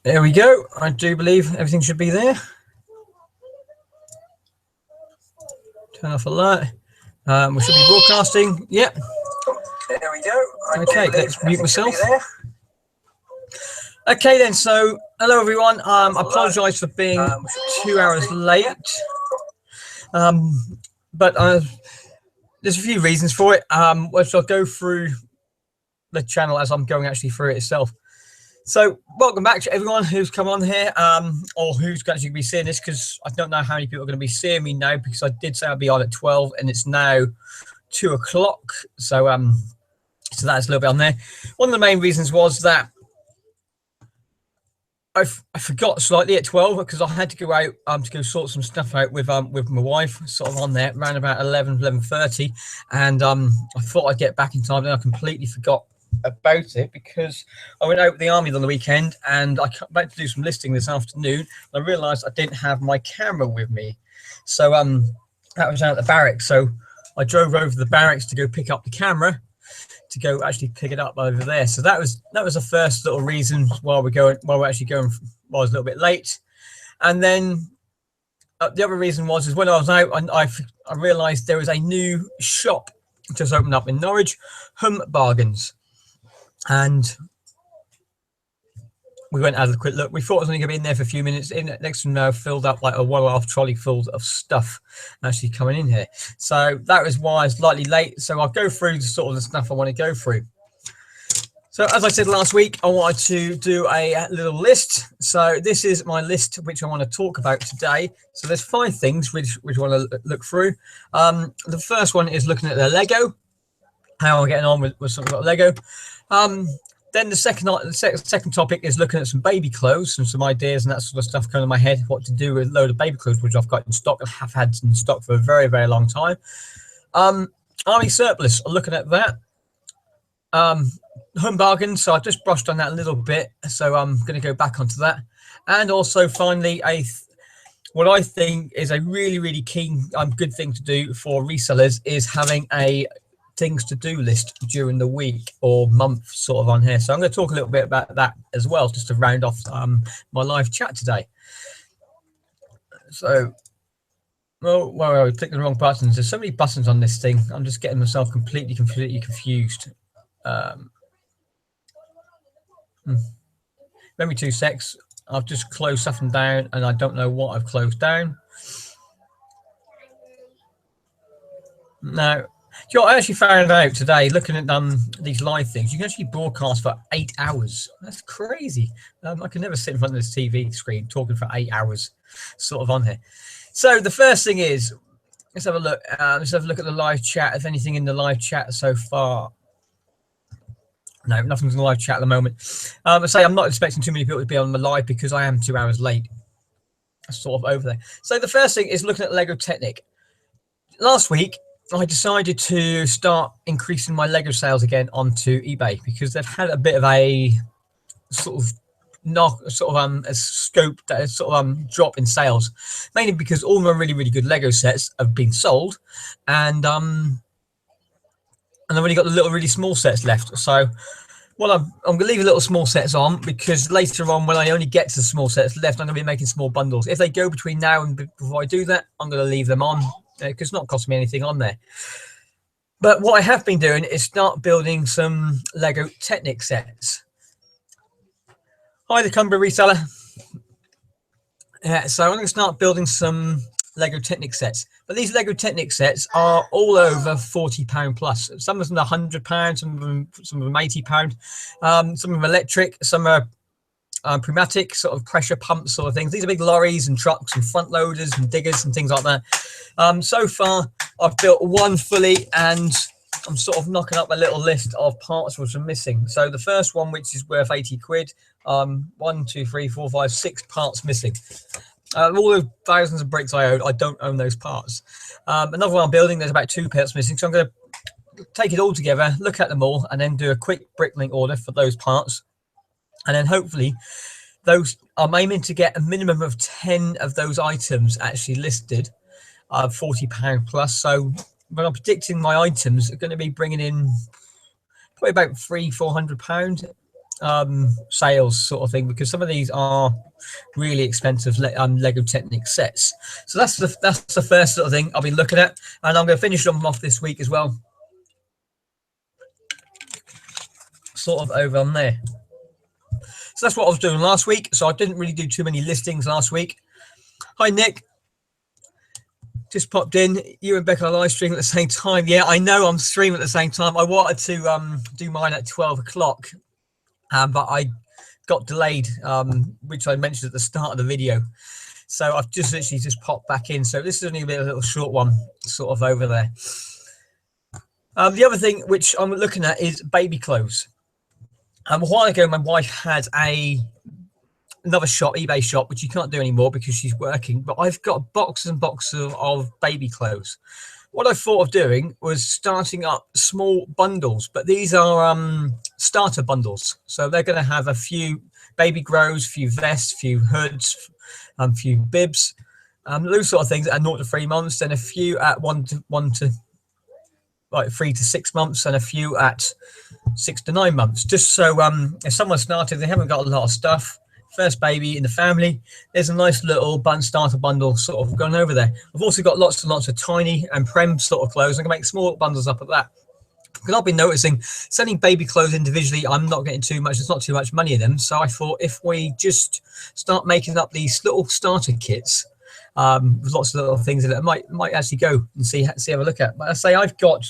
There we go. I do believe everything should be there. Turn off alert. We should be broadcasting. Yep. There we go. Okay, let's mute myself. Okay then, so hello everyone. I apologise for being 2 hours late. But there's a few reasons for it, which I'll go through the channel as I'm going actually through it itself. So welcome back to everyone who's come on here, or who's actually going to be seeing this, because I don't know how many people are going to be seeing me now, because I did say I'd be on at 12 and it's now 2 o'clock. So so that's a little bit on there. One of the main reasons was that I forgot slightly at 12 because I had to go out to go sort some stuff out with my wife, sort of on there around about 11:30, and I thought I'd get back in time, and I completely forgot about it because I went out with the army on the weekend and I came back to do some listing this afternoon. I realised I didn't have my camera with me, so that was out at the barracks. So I drove over to the barracks to go pick up the camera, to go actually pick it up over there. So that was the first little reason why we're actually going. I was a little bit late, and then the other reason was when I was out, I realised there was a new shop just opened up in Norwich, Bargains, and we went and had a quick look. We thought it was only going to be in there for a few minutes. Next thing you know, filled up like a 1.5 trolley full of stuff actually coming in here. So that was why I was slightly late. So I'll go through sort of the stuff I want to go through. So as I said last week, I wanted to do a little list. So this is my list, which I want to talk about today. So there's 5 things which I want to look through. The first one is looking at the Lego, how I'm getting on with something about Lego. Then the second topic is looking at some baby clothes and some ideas and that sort of stuff coming in my head, what to do with a load of baby clothes, which I've got in stock and have had in stock for a very, very long time. Army surplus, I'm looking at that. Home bargains, so I just brushed on that a little bit, so I'm going to go back onto that. And also finally, what I think is a really, really keen, good thing to do for resellers is having a things to do list during the week or month sort of on here. So I'm going to talk a little bit about that as well, just to round off my live chat today. So, well, I clicked the wrong buttons. There's so many buttons on this thing. I'm just getting myself completely confused. Give me 2 secs. I've just closed something down and I don't know what I've closed down. Now, you know, I actually found out today, looking at these live things, you can actually broadcast for 8 hours. That's crazy. I can never sit in front of this TV screen talking for 8 hours, sort of on here. So the first thing is, let's have a look. Let's have a look at the live chat. If anything in the live chat so far. No, nothing's in the live chat at the moment. I say I'm not expecting too many people to be on the live because I am 2 hours late. Sort of over there. So the first thing is looking at Lego Technic. Last week, I decided to start increasing my Lego sales again onto eBay because they've had a bit of a sort of a scope that is sort of drop in sales, mainly because all my really, really good Lego sets have been sold, and I've only got the little really small sets left. So well, I'm going to leave the little small sets on because later on, when I only get to the small sets left, I'm going to be making small bundles. If they go between now and before I do that, I'm going to leave them on because it's not costing me anything on there. But what I have been doing is start building some Lego Technic sets. Hi, the Cumbria reseller. Yeah, so I'm going to start building some Lego Technic sets. But these Lego Technic sets are all over £40 plus. Some of them are £100, some of them £80. Some of them electric, some are pneumatic, sort of pressure pump sort of things. These are big lorries and trucks and front loaders and diggers and things like that. So far, I've built one fully, and I'm sort of knocking up a little list of parts which are missing. So the first one, which is worth 80 quid, 1, 2, 3, 4, 5, 6 parts missing. All the thousands of bricks I own, I don't own those parts. Another one I'm building, there's about 2 parts missing. So I'm going to take it all together, look at them all, and then do a quick bricklink order for those parts. And then hopefully those, I'm aiming to get a minimum of 10 of those items actually listed, £40 plus. So when I'm predicting my items are going to be bringing in probably about £300–400 sales sort of thing, because some of these are really expensive Lego Technic sets. So that's the first sort of thing I'll be looking at, and I'm going to finish them off this week as well, sort of over on there. So that's what I was doing last week. So I didn't really do too many listings last week. Hi Nick, just popped in. You and Becca are live streaming at the same time. Yeah, I know I'm streaming at the same time. I wanted to do mine at 12 o'clock, but I got delayed, which I mentioned at the start of the video. So I've just literally just popped back in. So this is only a little short one, sort of over there. The other thing which I'm looking at is baby clothes. A while ago, my wife had another shop, eBay shop, which you can't do anymore because she's working. But I've got boxes and boxes of baby clothes. What I thought of doing was starting up small bundles, but these are starter bundles. So they're going to have a few baby grows, a few vests, a few hoods, a few bibs, those sort of things at 0 to 3 months, and a few at 3 to 6 months, and a few at 6 to 9 months. Just so if someone started, they haven't got a lot of stuff, first baby in the family, there's a nice little starter bundle sort of going over there. I've also got lots and lots of tiny and prem sort of clothes. I'm going to make small bundles up of that, because I've been noticing selling baby clothes individually, I'm not getting too much. There's not too much money in them. So I thought if we just start making up these little starter kits with lots of little things in it, I might actually go and have a look at. But I say I've got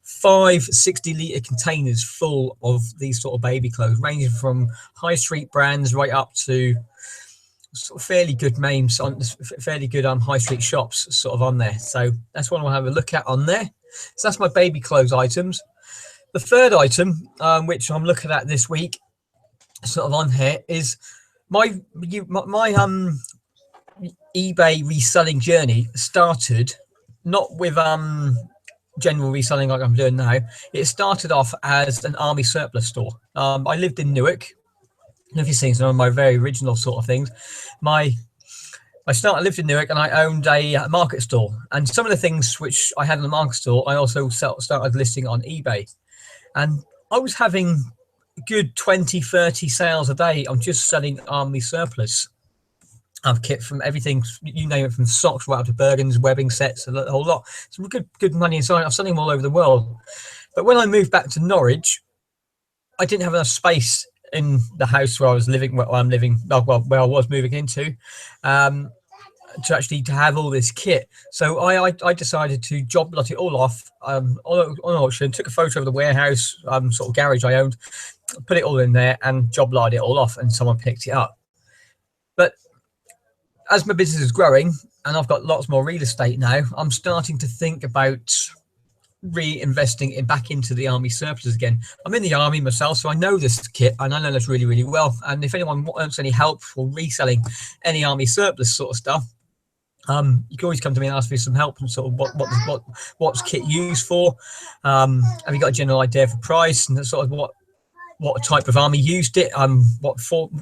5 60-litre containers full of these sort of baby clothes, ranging from high street brands right up to sort of fairly good names on fairly good high street shops sort of on there. So that's what I'll have a look at on there. So that's my baby clothes items. The third item, which I'm looking at this week, sort of on here, is my eBay reselling journey started not with general reselling like I'm doing now. It started off as an army surplus store. I lived in Newark. I don't know if you've seen some of my very original sort of things. I lived in Newark, and I owned a market store. And some of the things which I had in the market store, I also started listing on eBay. And I was having good 20, 30 sales a day. I'm just selling army surplus. I've kit from everything, you name it, from socks right up to Bergens, webbing sets, a whole lot. Some good money inside. I'm selling them all over the world. But when I moved back to Norwich, I didn't have enough space in the house where I was living, where I was moving into, to have all this kit. So I decided to job lot it all off on auction, took a photo of the warehouse, sort of garage I owned, put it all in there and job lot it all off, and someone picked it up. But as my business is growing and I've got lots more real estate now, I'm starting to think about reinvesting it back into the army surplus again. I'm in the army myself, so I know this kit and I know this really, really well. And if anyone wants any help for reselling any army surplus sort of stuff, you can always come to me and ask for some help and sort of what's kit used for. Have you got a general idea for price and sort of what type of army used it,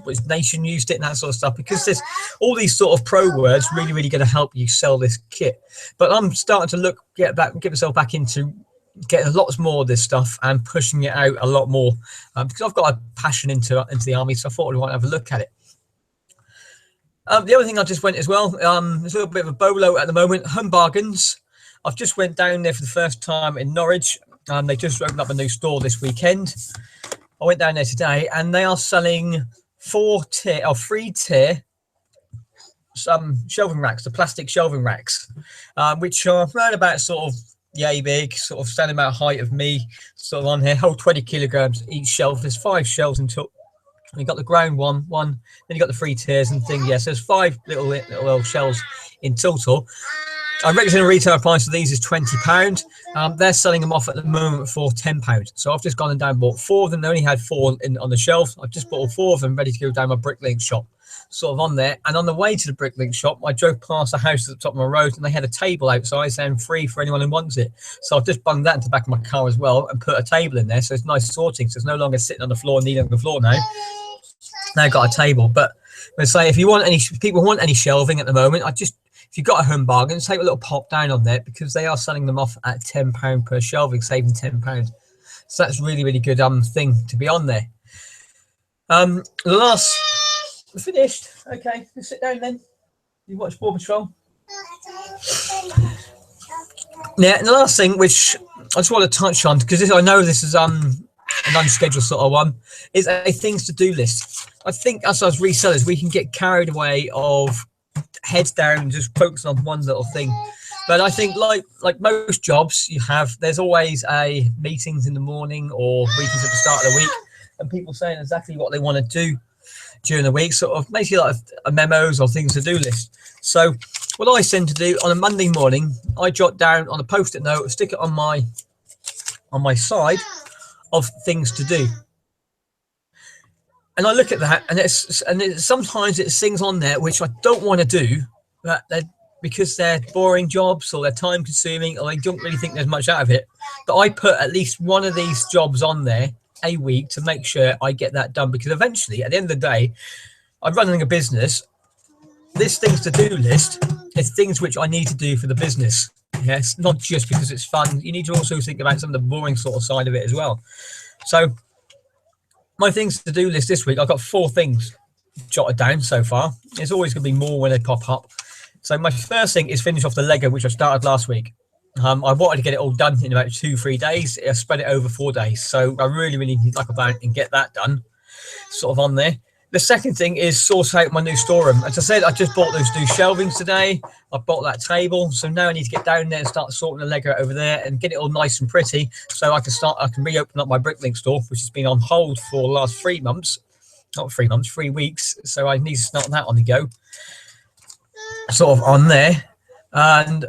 which nation used it, and that sort of stuff, because there's all these sort of pro words really, really going to help you sell this kit. But I'm starting to get myself back into getting lots more of this stuff and pushing it out a lot more, because I've got a passion into the army, so I thought I might have a look at it. The other thing I just went as well, there's a little bit of a bolo at the moment, Home Bargains. I've just went down there for the first time in Norwich. They just opened up a new store this weekend. I went down there today, and they are selling 3-tier shelving racks, the plastic shelving racks, which are around about sort of yay big, sort of standing about height of me, sort of on here, hold 20 kilograms each shelf. There's 5 shelves until you got the ground one, then you got the 3 tiers and thing. Yes, there's 5 little shelves in total. Our regular retail price of these is £20. They're selling them off at the moment for £10. So I've just gone and bought 4 of them. They only had 4 on the shelf. I've just bought all 4 of them ready to go down my Bricklink shop, sort of on there. And on the way to the Bricklink shop, I drove past a house at the top of my road, and they had a table outside saying free for anyone who wants it. So I've just bunged that into the back of my car as well and put a table in there. So it's nice sorting. So it's no longer sitting on the floor, kneeling on the floor now. Now I've got a table. But I say, if people want any shelving at the moment, if you've got a Home Bargain, take a little pop down on there, because they are selling them off at £10 per shelving, saving £10. So that's really, really good thing to be on there. The last finished. Okay, let's sit down then. You watch Paw Patrol. Yeah, and the last thing, which I just want to touch on, because I know this is an unscheduled sort of one, is a things to do list. I think us as resellers, we can get carried away of heads down and just focus on one little thing. But I think like most jobs you have, there's always a meetings in the morning or meetings at the start of the week, and people saying exactly what they want to do during the week, sort of basically like a memos or things to do list. So what I tend to do on a Monday morning, I jot down on a post-it note, stick it on my side of things to do. And I look at that, and sometimes it's things on there which I don't want to do, but because they're boring jobs or they're time consuming or I don't really think there's much out of it. But I put at least one of these jobs on there a week to make sure I get that done, because eventually at the end of the day, I'm running a business. This things to do list is things which I need to do for the business. Yes, not just because it's fun. You need to also think about some of the boring sort of side of it as well. So my things to do list this week, I've got 4 things jotted down so far. There's always going to be more when they pop up. So my first thing is finish off the Lego, which I started last week. I wanted to get it all done in about 2-3 days. I spread it over 4 days. So I really need to knock about and get that done, sort of on there. The second thing is sort out my new storeroom. As I said, I just bought those new shelvings today. I bought that table. So now I need to get down there and start sorting the Lego over there and get it all nice and pretty. So I can reopen up my Bricklink store, which has been on hold for the last 3 months. Not 3 months, 3 weeks. So I need to start that on the go. Sort of on there. And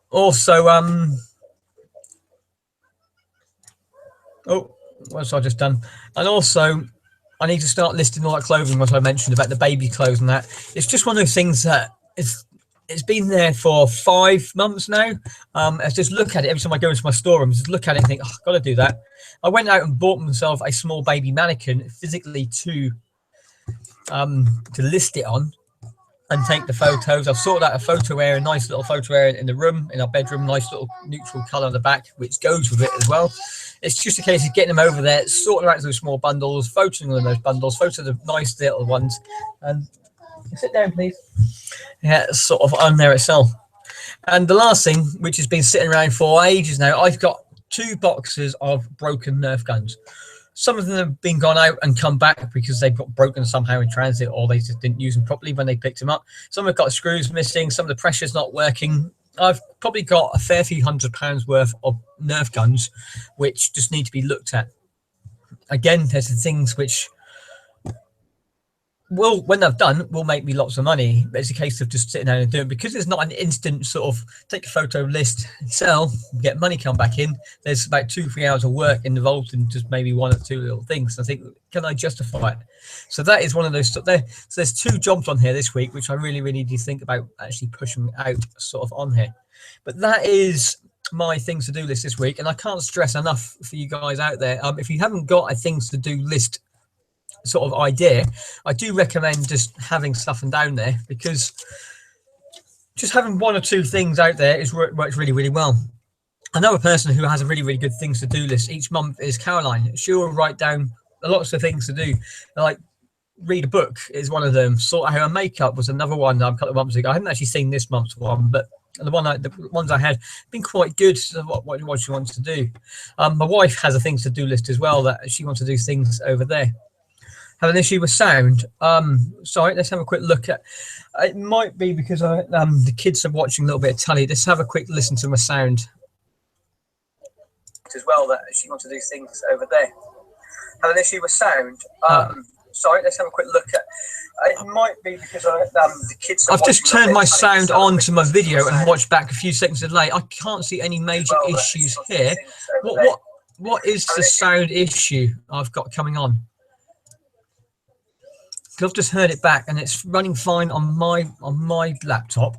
also, what's I just done? And also, I need to start listing all that clothing, as I mentioned about the baby clothes and that. It's just one of those things that it's been there for 5 months now. I just look at it every time I go into my storeroom. Just look at it and think, I've got to do that. I went out and bought myself a small baby mannequin physically to list it on and take the photos. I've sorted out a photo area, a nice little photo area in the room, in our bedroom, nice little neutral colour on the back, which goes with it as well. It's just a case of getting them over there, sorting out those small bundles, photoing on those bundles, photo the nice little ones, and sit down, please. Yeah, it's sort of on there itself. And the last thing, which has been sitting around for ages now, I've got 2 boxes of broken Nerf guns. Some of them have been gone out and come back because they've got broken somehow in transit, or they just didn't use them properly when they picked them up. Some have got screws missing, some of the pressure's not working. I've probably got a fair few £100s worth of Nerf guns which just need to be looked at. Again, there's the things which will, when they're done, will make me lots of money. But it's a case of just sitting down and doing it, because it's not an instant sort of take a photo, list, sell, get money come back in. There's about 2-3 hours of work involved in just maybe 1 or 2 little things. I think, can I justify it? So that is one of those stuff there. So there's 2 jobs on here this week which I really need to think about actually pushing out sort of on here. But that is my things to do list this week, and I can't stress enough for you guys out there, if you haven't got a things to do list sort of idea, I do recommend just having stuff down there, because just having 1 or 2 things out there works really well. Another person who has a really good things to do list each month is Caroline. She'll write down lots of things to do, like read a book is one of them. Sort out her makeup was another one a couple of months ago. I haven't actually seen this month's one, but the ones I had been quite good. So what she wants to do. My wife has a things to do list as well, that she wants to do things over there. Have an issue with sound. Sorry, let's have a quick look at. It might be because the kids are watching a little bit of telly. Let's have a quick listen to my sound. As well, that she wants to do things over there. Have an issue with sound. Sorry, let's have a quick look at. It might be because the kids. I've just turned my sound on to my video and watched back a few seconds delay. I can't see any major issues here. What is the sound issue I've got coming on? I've just heard it back and it's running fine on my laptop.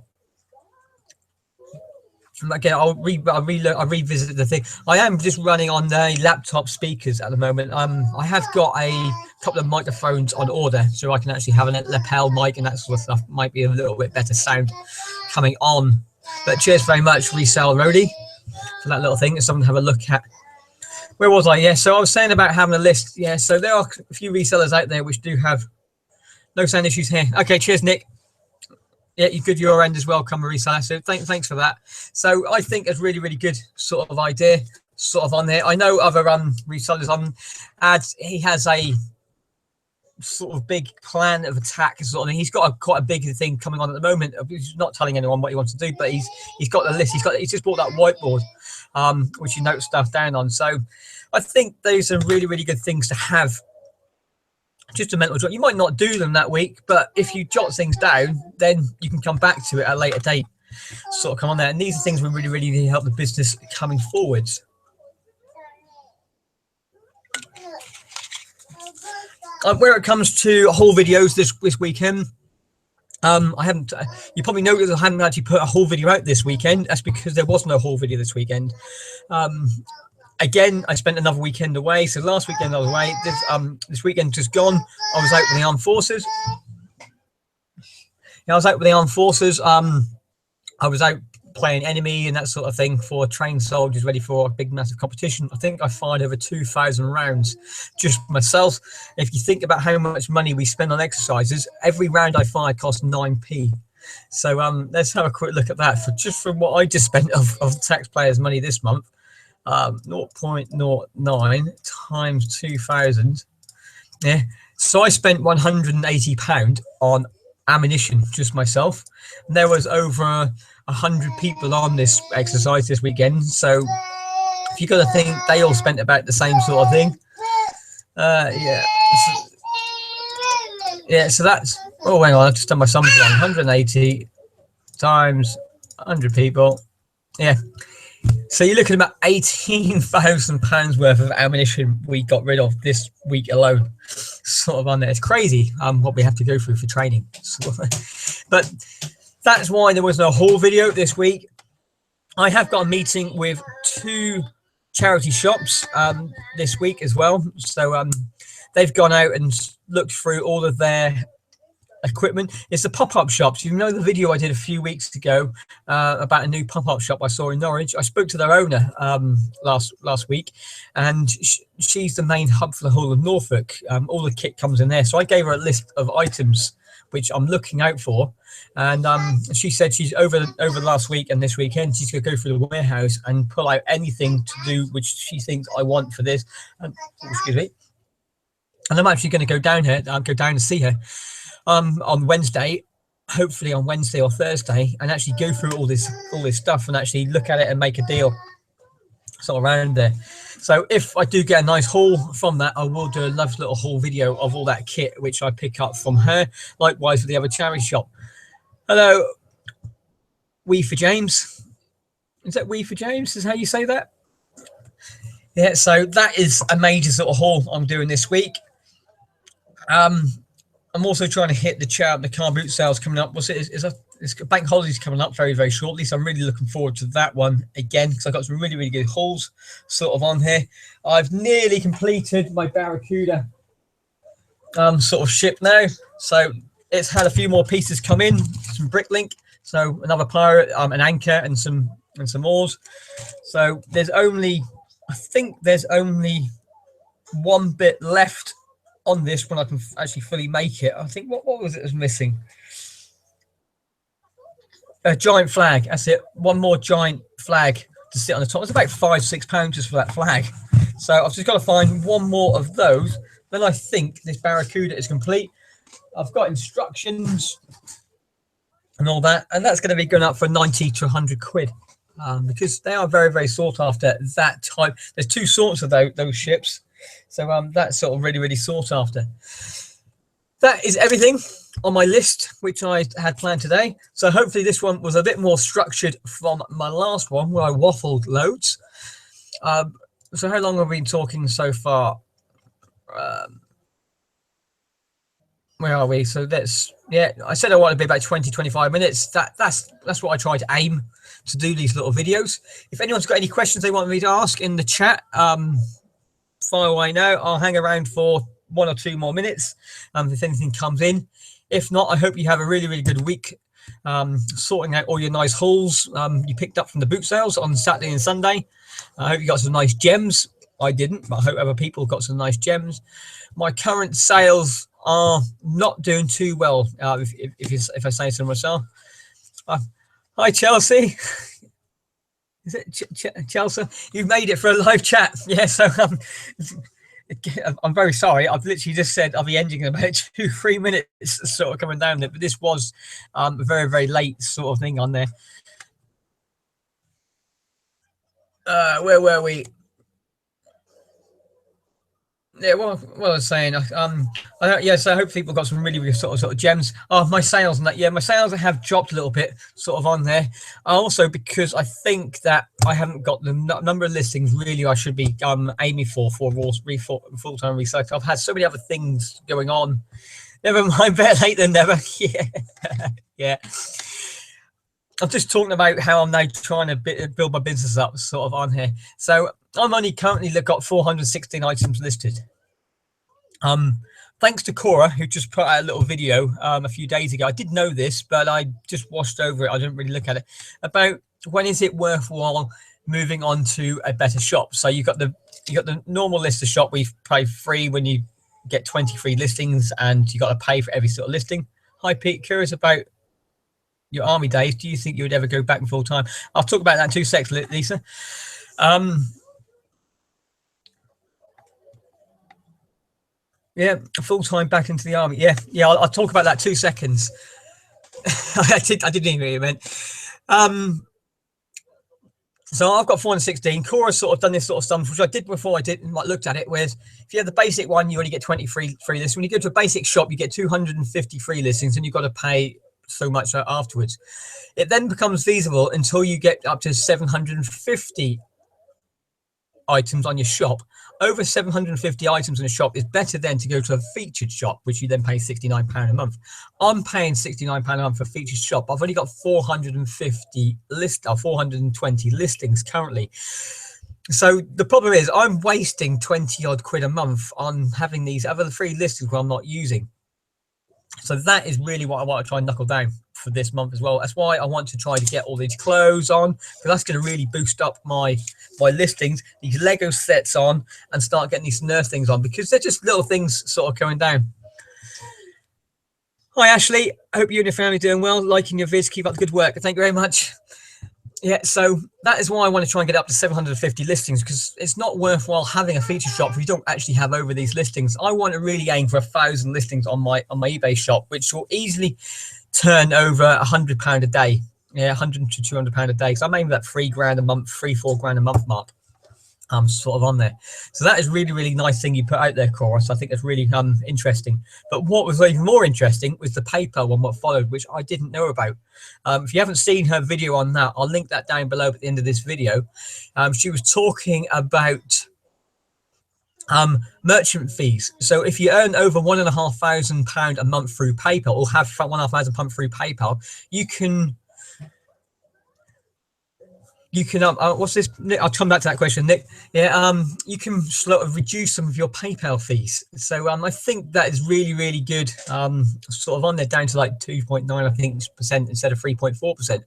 And again, I'll revisit the thing. I am just running on the laptop speakers at the moment. I have got a couple of microphones on order, so I can actually have a lapel mic and that sort of stuff. Might be a little bit better sound coming on. But cheers very much, Resell Roadie, for that little thing. It's something to have a look at. Where was I? Yeah, so I was saying about having a list. Yeah, so there are a few resellers out there which do have no sound issues here. Okay, cheers, Nick. Yeah, you're good your end as well, come a reseller. So thanks for that. So I think it's really, really good sort of idea sort of on there. I know other resellers on ads, he has a sort of big plan of attack sort of thing. He's got quite a big thing coming on at the moment. He's not telling anyone what he wants to do, but he's got the list. He's just bought that whiteboard, which you note stuff down on. So I think those are really, really good things to have. Just a mental jot. You might not do them that week, but if you jot things down, then you can come back to it at a later date. Sort of come on there. And these are things that really, really help the business coming forwards. Where it comes to haul videos this weekend, I haven't. You probably noticed I haven't actually put a haul video out this weekend. That's because there was no haul video this weekend. Again, I spent another weekend away. So last weekend I was away. This weekend just gone. I was out with the armed forces. Yeah, I was out with the armed forces. I was out playing enemy and that sort of thing for trained soldiers ready for a big massive competition. I think I fired over 2,000 rounds just myself. If you think about how much money we spend on exercises, every round I fired cost 9p. So let's have a quick look at that from what I just spent of taxpayers' money this month. 0.09 times 2,000. Yeah, so I spent £180 on ammunition just myself. And there was over 100 people on this exercise this weekend. So if you got to think, they all spent about the same sort of thing. Yeah. So that's. Oh, hang on, I've just done my sums wrong. 180 times 100 people. Yeah. So you're looking at about £18,000 worth of ammunition we got rid of this week alone. Sort of on there. It's crazy what we have to go through for training. But that's why there was no haul video this week. I have got a meeting with 2 charity shops this week as well. So they've gone out and looked through all of their equipment. It's the pop-up shops. You know the video I did a few weeks ago about a new pop-up shop I saw in Norwich. I spoke to their owner last week, and she's the main hub for the whole of Norfolk. All the kit comes in there. So I gave her a list of items which I'm looking out for, and she said she's over the last week and this weekend she's going to go through the warehouse and pull out anything to do which she thinks I want for this. Excuse me. And I'm actually going to go down and see her on Wednesday, hopefully on Wednesday or Thursday, and actually go through all this stuff and actually look at it and make a deal sort of around there. So if I do get a nice haul from that, I will do a lovely little haul video of all that kit which I pick up from her. Likewise for the other charity shop. Hello, We for James. Is that We for James? Is how you say that? Yeah. So that is a major sort of haul I'm doing this week. I'm also trying to hit the car boot sales coming up. It's bank holidays coming up very, very shortly. So I'm really looking forward to that one again, because I've got some really, really good hauls sort of on here. I've nearly completed my Barracuda sort of ship now. So it's had a few more pieces come in, some bricklink. So another pirate, an anchor and some oars. So I think there's only one bit left on this when I can actually fully make it. I think what was it was missing? A giant flag. That's it. One more giant flag to sit on the top. It's about £5-6 just for that flag. So I've just got to find one more of those. Then I think this Barracuda is complete. I've got instructions and all that, and that's going to be going up for 90 to 100 quid. Because they are very, very sought after that type. There's 2 sorts of those ships. So that's sort of really, really sought after. That is everything on my list, which I had planned today. So hopefully this one was a bit more structured from my last one, where I waffled loads. So how long have we been talking so far? Where are we? So I said I want to be about 20-25 minutes. That's what I try to aim to do, these little videos. If anyone's got any questions they want me to ask in the chat, fire away now. I'll hang around for 1 or 2 more minutes if anything comes in. If not, I hope you have a really, really good week sorting out all your nice hauls you picked up from the boot sales on Saturday and Sunday. I hope you got some nice gems I didn't, but I hope other people got some nice gems. My current sales are not doing too well, if I say so myself. Hi, Chelsea. Is it Chelsea? You've made it for a live chat. Yeah, so I'm very sorry. I've literally just said I'll be ending in about 2-3 minutes, sort of coming down there. But this was a very, very late sort of thing on there. Where were we? Yeah, well, I was saying, yeah. So I hope people got some really, really sort of gems. Oh, my sales and that, yeah, my sales have dropped a little bit, sort of on there. Also, because I think that I haven't got the number of listings really I should be aiming for full-time research. I've had so many other things going on. Never mind, better late than never. Yeah, yeah. I'm just talking about how I'm now trying to build my business up, sort of on here. So I'm only currently got 416 items listed. Thanks to Cora, who just put out a little video a few days ago. I did know this, but I just washed over it. I didn't really look at it. About when is it worthwhile moving on to a better shop? So you got the normal lister shop where you pay free when you get 20 free listings, and you got to pay for every sort of listing. Hi, Pete. Curious about your army days. Do you think you would ever go back full time? I'll talk about that in 2 seconds, Lisa. Yeah, full time back into the army. Yeah, I'll talk about that 2 seconds. I didn't even hear you meant. So I've got 416. Cora's sort of done this sort of stuff, which I did before. I looked at it. Whereas if you have the basic one, you only get 20 free listings. When you go to a basic shop, you get 250 free listings, and you've got to pay so much afterwards. It then becomes feasible until you get up to 750 items on your shop. Over 750 items in a shop is better than to go to a featured shop, which you then pay £69 a month. I'm paying £69 a month for a featured shop. I've only got 420 listings currently. So the problem is I'm wasting 20 odd quid a month on having these other free listings where I'm not using. So that is really what I want to try and knuckle down for this month as well. That's why I want to try to get all these clothes on, because that's going to really boost up my listings, these Lego sets on, and start getting these Nerf things on, because they're just little things sort of going down. Hi, Ashley. I hope you and your family are doing well. Liking your vids. Keep up the good work. Thank you very much. Yeah, so that is why I want to try and get up to 750 listings, because it's not worthwhile having a feature shop if you don't actually have over these listings. I want to really aim for 1,000 listings on my eBay shop, which will easily turn over £100 a day. Yeah, 100 to £200 a day. So I'm aiming at £3,000 a month, £4 grand a month mark. Sort of on there. So that is really, really nice thing you put out there, Cora. So I think that's really interesting. But what was even more interesting was the PayPal one, what followed, which I didn't know about. If you haven't seen her video on that, I'll link that down below at the end of this video. She was talking about merchant fees. So if you earn over £1,500 a month through PayPal, or have £1,500 through PayPal, you can what's this, Nick? I'll come back to that question, Nick. Yeah, you can sort of reduce some of your PayPal fees. So I think that is really, really good. Sort of on there down to like 2.9, I think, percent instead of 3.4%.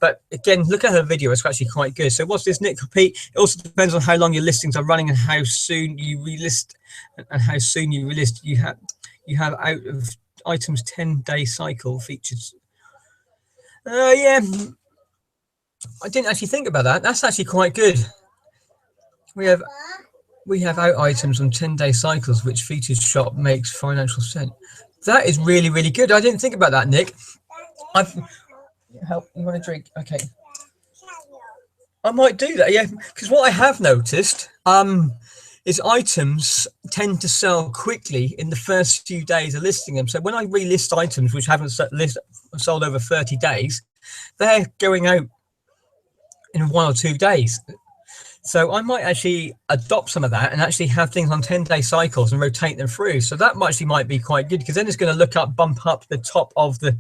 But again, look at her video; it's actually quite good. So what's this, Nick? Pete? It also depends on how long your listings are running and how soon you relist. And how soon you relist, you have out of items 10-day cycle features. Yeah. I didn't actually think about that. That's actually quite good. We have out items on 10-day cycles, which features shop makes financial sense. That is really, really good. I didn't think about that, Nick. Help, you want a drink? Okay. I might do that, yeah. Because what I have noticed is items tend to sell quickly in the first few days of listing them. So when I relist items which haven't sold over 30 days, they're going out in 1 or 2 days. So I might actually adopt some of that and actually have things on 10-day cycles and rotate them through. So that actually might be quite good, because then it's going to bump up the top of the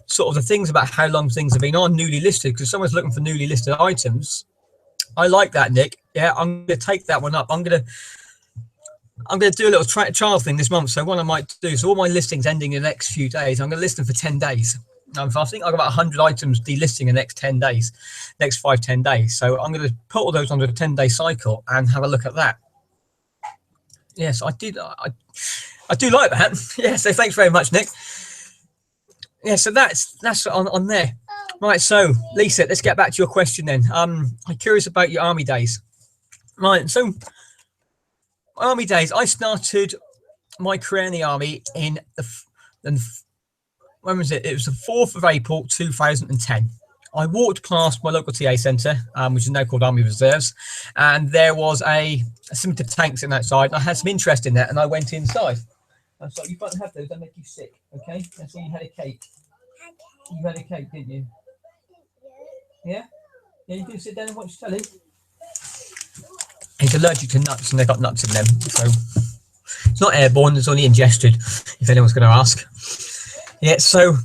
sort of the things about how long things have been on newly listed, because someone's looking for newly listed items. I like that, Nick. Yeah, I'm going to take that one up. I'm going to do a little trial thing this month. So what I might do, so all my listings ending in the next few days, I'm going to list them for 10 days. I think I've got about 100 items delisting in the next 10 days, next 5-10 days. So I'm going to put all those onto a 10-day cycle and have a look at that. Yes, I did. I do like that. Yeah, so thanks very much, Nick. Yeah, so that's on there. Right, so Lisa, let's get back to your question then. I'm curious about your army days. Right, so army days, I started my career in the army in when was it? It was the 4th of April 2010. I walked past my local TA centre, which is now called Army Reserves, and there was a similar to tanks sitting outside, and I had some interest in that, and I went inside. I thought, you can't have those, they make you sick, okay? That's why you had a cake. You had a cake, didn't you? Yeah? Yeah, you can sit down and watch telly. He's allergic to nuts, and they've got nuts in them, so it's not airborne, it's only ingested, if anyone's going to ask. Yeah, so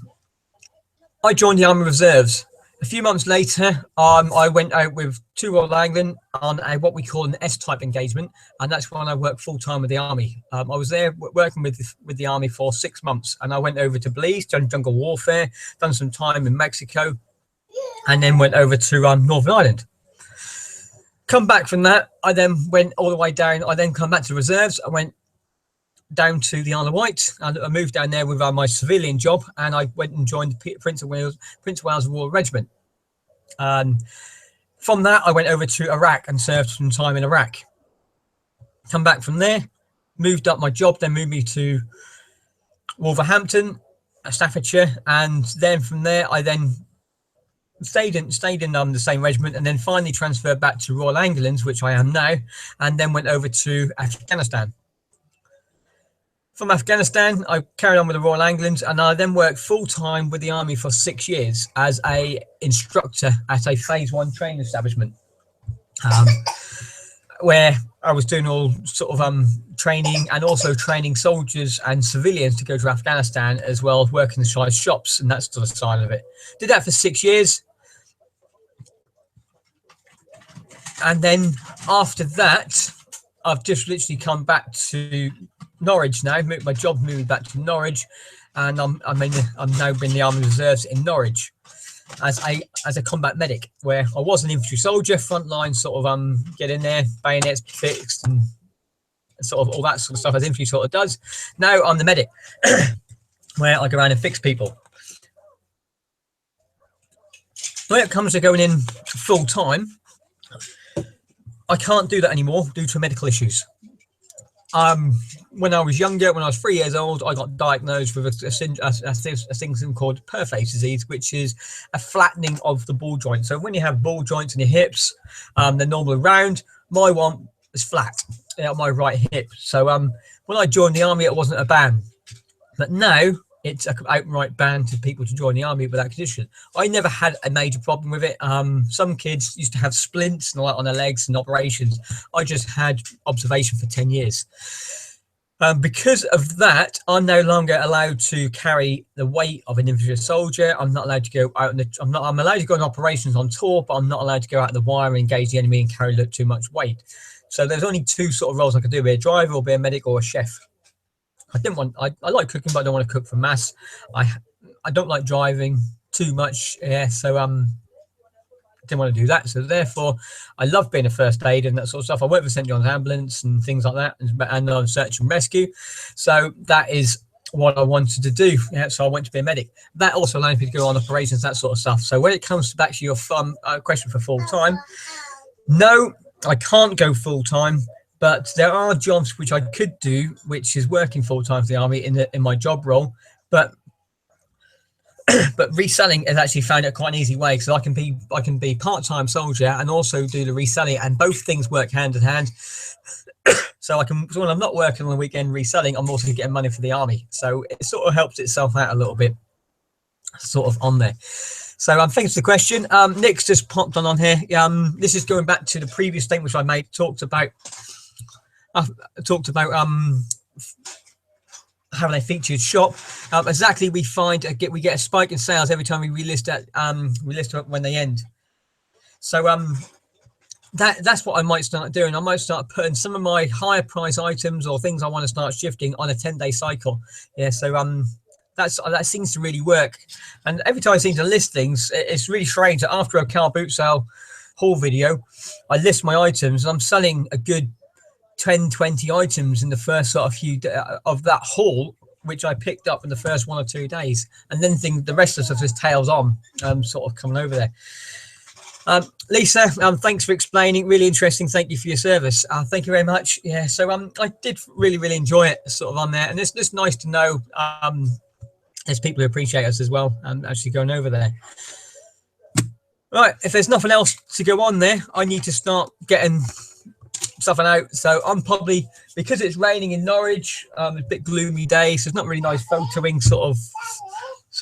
I joined the Army Reserves. A few months later, I went out with 2 Royal England on what we call an S-type engagement, and that's when I worked full-time with the Army. I was there working with the Army for 6 months, and I went over to Belize, done jungle warfare, done some time in Mexico, and then went over to Northern Ireland. Come back from that, I then went all the way down. I then come back to the Reserves. I went down to the Isle of Wight, and I moved down there with my civilian job, and I went and joined the Prince of Wales Royal Regiment. From that, I went over to Iraq and served some time in Iraq. Come back from there, moved up my job, then moved me to Wolverhampton, Staffordshire, and then from there, I then stayed in the same regiment, and then finally transferred back to Royal England's, which I am now, and then went over to Afghanistan. From Afghanistan, I carried on with the Royal England, and I then worked full-time with the Army for 6 years as an instructor at a Phase 1 training establishment, where I was doing all sort of training and also training soldiers and civilians to go to Afghanistan, as well as working inside shops and that sort of side of it. Did that for 6 years. And then after that, I've just literally come back to Norwich now. My job moved back to Norwich, and I'm now in the Army Reserves in Norwich as a combat medic, where I was an infantry soldier, frontline, sort of get in there, bayonets fixed, and sort of all that sort of stuff as infantry sort of does. Now I'm the medic, where I go around and fix people. When it comes to going in full time, I can't do that anymore due to medical issues. When I was younger, when I was 3 years old, I got diagnosed with a thing called Purfase disease, which is a flattening of the ball joint. So when you have ball joints in your hips, they're normally round. My one is flat, my right hip. So when I joined the Army, it wasn't a ban. But now it's an outright ban to people to join the Army with that condition. I never had a major problem with it. Some kids used to have splints and all that on their legs and operations. I just had observation for 10 years. Because of that, I'm no longer allowed to carry the weight of an infantry soldier. I'm not allowed to go out. I'm allowed to go on operations on tour, but I'm not allowed to go out the wire and engage the enemy and carry too much weight. So there's only 2 sort of roles I could do: be a driver or be a medic or a chef. I like cooking, but I don't want to cook for mass. I don't like driving too much. Yeah, so I didn't want to do that. So therefore, I love being a first aid and that sort of stuff. I work for St John's Ambulance and things like that, and on search and rescue. So that is what I wanted to do. Yeah, so I went to be a medic. That also allowed me to go on operations, that sort of stuff. So when it comes back to your question for full time, no, I can't go full time. But there are jobs which I could do, which is working full time for the Army in my job role. But reselling has actually found it quite an easy way, because I can be part-time soldier and also do the reselling, and both things work hand in hand. So when I'm not working on the weekend reselling, I'm also getting money for the Army. So it sort of helps itself out a little bit, sort of on there. So thanks for the question. Nick's just popped on here. This is going back to the previous statement which I made. Talked about having a featured shop. Exactly, we get a spike in sales every time we relist when they end. So that's what I might start doing. I might start putting some of my higher price items or things I want to start shifting on a 10-day cycle. Yeah, so that seems to really work. And every time I seem to list things, it's really strange that after a car boot sale haul video, I list my items, and I'm selling a good 10, 20 items in the first sort of few of that haul, which I picked up in the first 1 or 2 days, and then the rest of the stuff just tails on, sort of coming over there. Lisa, thanks for explaining. Really interesting. Thank you for your service. Thank you very much. Yeah, so I did really enjoy it, sort of on there, and it's just nice to know there's people who appreciate us as well, actually going over there. Right, if there's nothing else to go on there, I need to start getting stuff out. So I'm probably, because it's raining in Norwich, a bit gloomy day, so it's not really nice photoing sort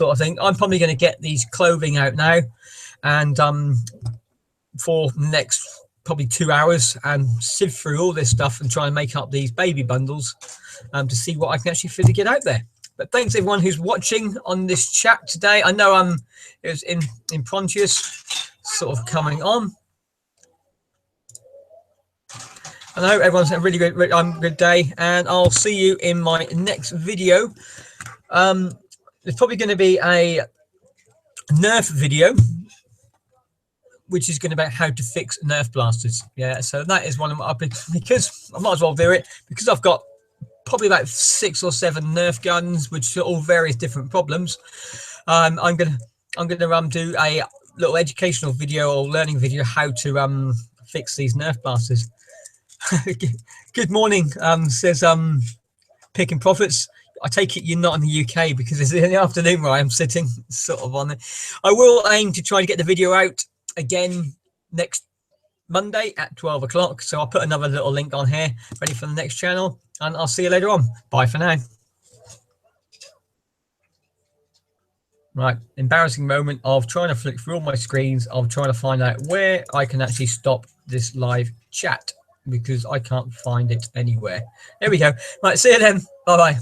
of thing. I'm probably going to get these clothing out now, and for the next probably 2 hours, and sift through all this stuff and try and make up these baby bundles to see what I can actually fit to get out there. But thanks everyone who's watching on this chat today. I know it was in Pontius sort of coming on. And I hope everyone's had a really good day, and I'll see you in my next video. There's probably going to be a Nerf video, which is going to be about how to fix Nerf blasters. Yeah, so that is one of my, because I might as well do it, because I've got probably about 6 or 7 Nerf guns, which are all various different problems. I'm gonna do a little educational video or learning video how to fix these Nerf blasters. Good morning, says Picking Profits. I take it you're not in the UK, because it's in the afternoon where I am sitting, sort of on it. I will aim to try to get the video out again next Monday at 12 o'clock. So I'll put another little link on here, ready for the next channel, and I'll see you later on. Bye for now. Right, embarrassing moment of trying to flick through all my screens, of trying to find out where I can actually stop this live chat, because I can't find it anywhere. There we go. Right, see you then. Bye-bye.